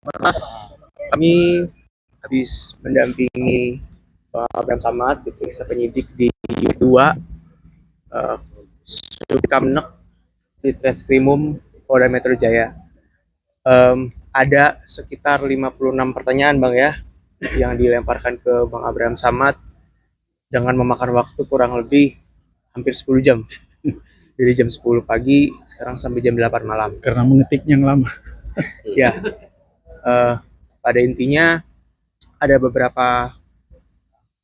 Kami habis mendampingi Pak Abraham Samad, diperiksa penyidik di Unit 2 Subkamnek di Treskrimum Polda Metro Jaya. Ada sekitar 56 pertanyaan Bang ya, yang dilemparkan ke Bang Abraham Samad dengan memakan waktu kurang lebih hampir 10 jam. Dari jam 10 pagi sekarang sampai jam 8 malam. Karena mengetiknya yang lama. Ya, pada intinya ada beberapa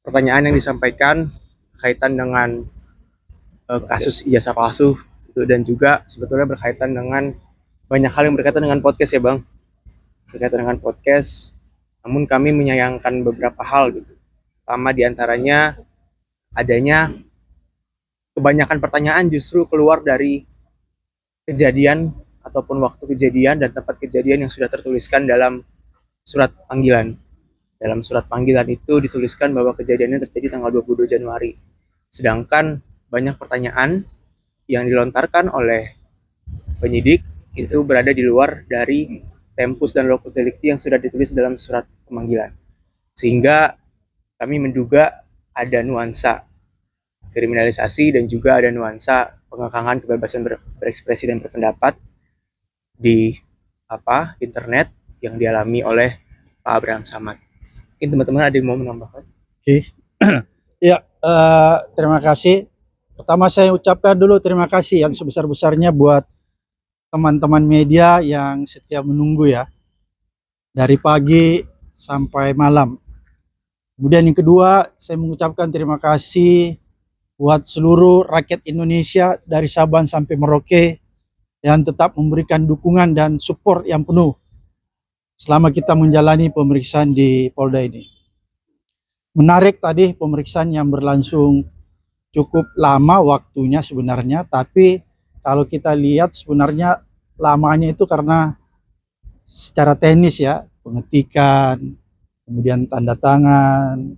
pertanyaan yang disampaikan kaitan dengan kasus ijazah palsu dan juga sebetulnya berkaitan dengan banyak hal yang berkaitan dengan podcast ya Bang. Berkaitan dengan podcast, namun kami menyayangkan beberapa hal gitu. Pertama diantaranya adanya kebanyakan pertanyaan justru keluar dari kejadian ataupun waktu kejadian dan tempat kejadian yang sudah tertuliskan dalam surat panggilan. Dalam surat panggilan itu dituliskan bahwa kejadiannya terjadi tanggal 22 Januari. Sedangkan banyak pertanyaan yang dilontarkan oleh penyidik itu berada di luar dari tempus dan locus delicti yang sudah ditulis dalam surat pemanggilan. Sehingga kami menduga ada nuansa kriminalisasi dan juga ada nuansa pengekangan kebebasan berekspresi dan berpendapat di internet yang dialami oleh Pak Abraham Samad. Mungkin teman-teman ada yang mau menambahkan? Oke. Ya, terima kasih. Pertama saya ucapkan dulu terima kasih yang sebesar-besarnya buat teman-teman media yang setia menunggu ya. Dari pagi sampai malam. Kemudian yang kedua, saya mengucapkan terima kasih buat seluruh rakyat Indonesia dari Sabang sampai Merauke yang tetap memberikan dukungan dan support yang penuh selama kita menjalani pemeriksaan di Polda ini. Menarik tadi pemeriksaan yang berlangsung cukup lama waktunya sebenarnya, tapi kalau kita lihat sebenarnya lamanya itu karena secara teknis ya, pengetikan, kemudian tanda tangan,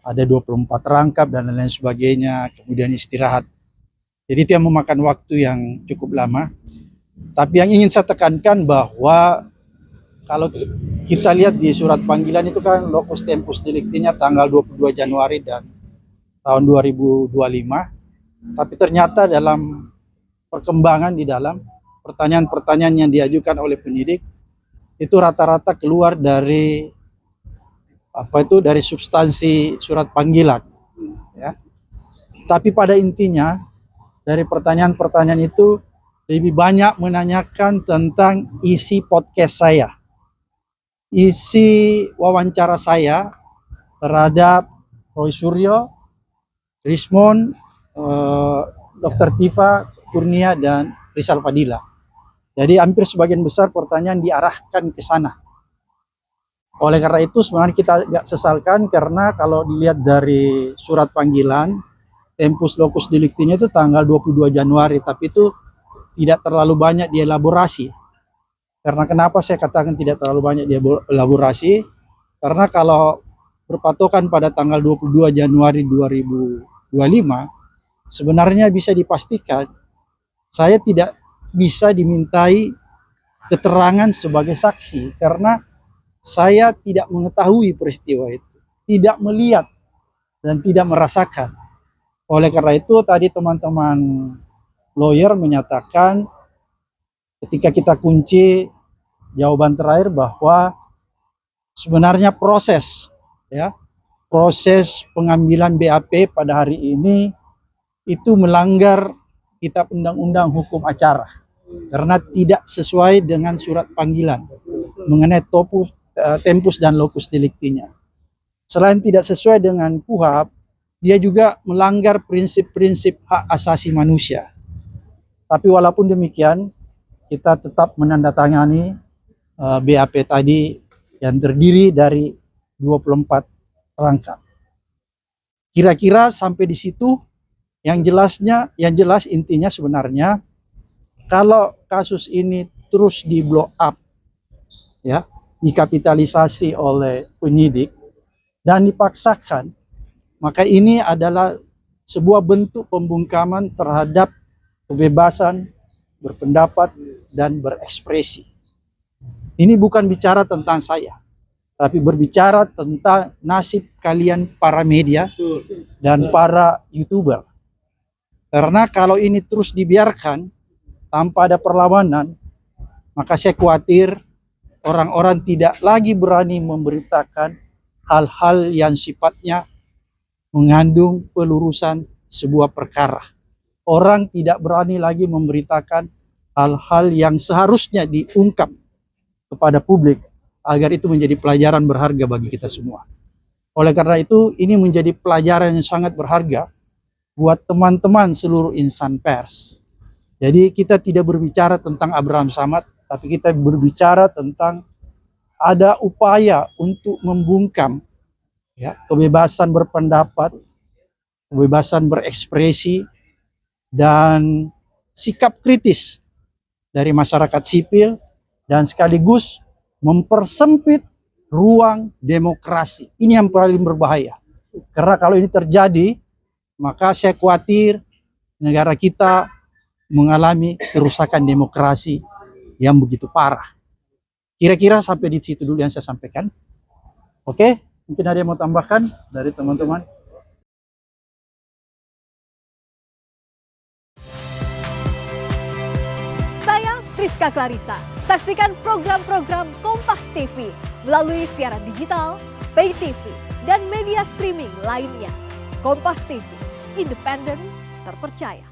ada 24 rangkap dan lain-lain sebagainya, kemudian istirahat. Jadi itu yang memakan waktu yang cukup lama. Tapi yang ingin saya tekankan bahwa kalau kita lihat di surat panggilan itu kan locus tempus delictinya tanggal 22 Januari dan tahun 2025. Tapi ternyata dalam perkembangan di dalam pertanyaan-pertanyaan yang diajukan oleh penyidik itu rata-rata keluar dari dari substansi surat panggilan ya. Tapi pada intinya dari pertanyaan-pertanyaan itu lebih banyak menanyakan tentang isi podcast saya, isi wawancara saya terhadap Roy Suryo, Rismon, Dr. Tifa Kurnia dan Rizal Fadila. Jadi hampir sebagian besar pertanyaan diarahkan ke sana. Oleh karena itu sebenarnya kita agak sesalkan karena kalau dilihat dari surat panggilan tempus locus delictinya itu tanggal 22 Januari, tapi itu tidak terlalu banyak dielaborasi. Karena kenapa saya katakan tidak terlalu banyak dielaborasi? Karena kalau berpatokan pada tanggal 22 Januari 2025, sebenarnya bisa dipastikan saya tidak bisa dimintai keterangan sebagai saksi karena saya tidak mengetahui peristiwa itu, tidak melihat dan tidak merasakan. Oleh karena itu tadi teman-teman lawyer menyatakan ketika kita kunci jawaban terakhir bahwa sebenarnya proses pengambilan BAP pada hari ini itu melanggar kitab undang-undang hukum acara karena tidak sesuai dengan surat panggilan mengenai tempus dan locus delictinya. Selain tidak sesuai dengan KUHP, dia juga melanggar prinsip-prinsip hak asasi manusia. Tapi walaupun demikian, kita tetap menandatangani BAP tadi yang terdiri dari 24 rangkap. Kira-kira sampai di situ yang jelas intinya sebenarnya kalau kasus ini terus di blow up ya, dikapitalisasi oleh penyidik dan dipaksakan, maka ini adalah sebuah bentuk pembungkaman terhadap kebebasan berpendapat dan berekspresi. Ini bukan bicara tentang saya, tapi berbicara tentang nasib kalian para media dan para YouTuber. Karena kalau ini terus dibiarkan tanpa ada perlawanan, maka saya khawatir orang-orang tidak lagi berani memberitakan hal-hal yang sifatnya mengandung pelurusan sebuah perkara. Orang tidak berani lagi memberitakan hal-hal yang seharusnya diungkap kepada publik agar itu menjadi pelajaran berharga bagi kita semua. Oleh karena itu, ini menjadi pelajaran yang sangat berharga buat teman-teman seluruh insan pers. Jadi kita tidak berbicara tentang Abraham Samad, tapi kita berbicara tentang ada upaya untuk membungkam ya, kebebasan berpendapat, kebebasan berekspresi, dan sikap kritis dari masyarakat sipil, dan sekaligus mempersempit ruang demokrasi. Ini yang paling berbahaya. Karena kalau ini terjadi, maka saya khawatir negara kita mengalami kerusakan demokrasi yang begitu parah. Kira-kira sampai di situ dulu yang saya sampaikan. Oke, mungkin ada yang mau tambahkan dari teman-teman? Saya Friska Clarissa. Saksikan program-program Kompas TV melalui siaran digital, pay TV, dan media streaming lainnya. Kompas TV, independen, terpercaya.